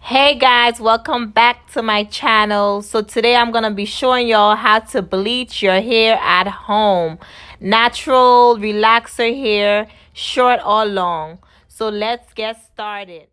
Hey guys, welcome back to my channel. So today I'm gonna be showing y'all how to bleach your hair at home. Natural relaxer hair, short or long. So let's get started.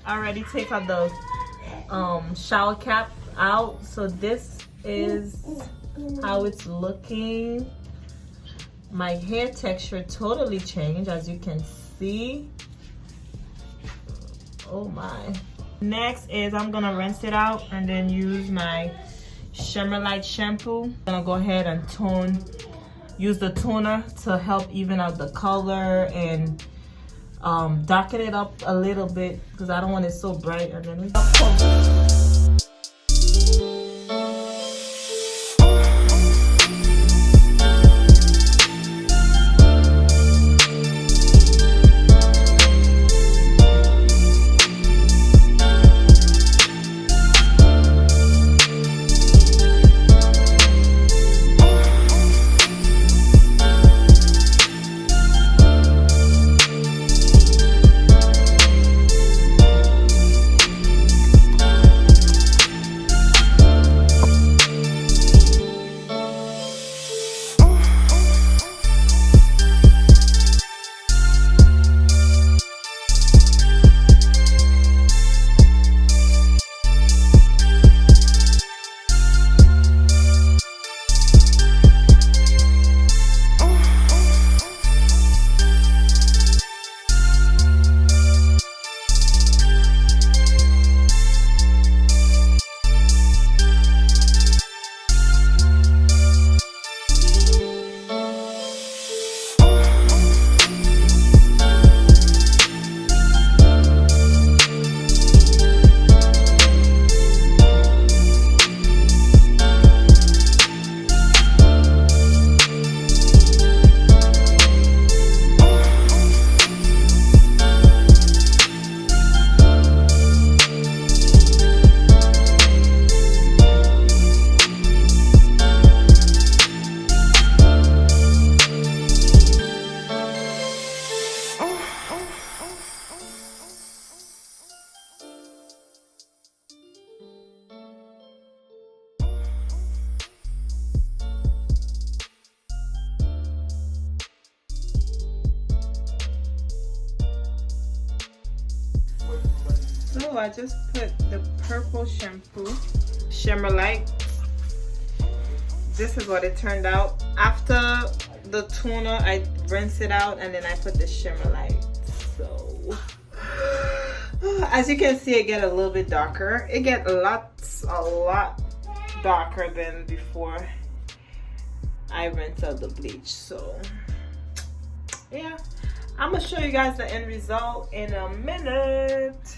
I already take out the shower cap out, so this is how it's looking. My hair texture totally changed, as you can see. Oh my. Next is I'm gonna rinse it out and then use my Shimmer light shampoo. I'm gonna go ahead and use the toner to help even out the color and darken it up a little bit because I don't want it so bright. And then so I just put the purple shampoo, Shimmer light. This is what it turned out. After the toner, I rinse it out and then I put the Shimmer light. So as you can see, it get a little bit darker. It get a lot darker than before I rinse out the bleach. So yeah, I'm gonna show you guys the end result in a minute.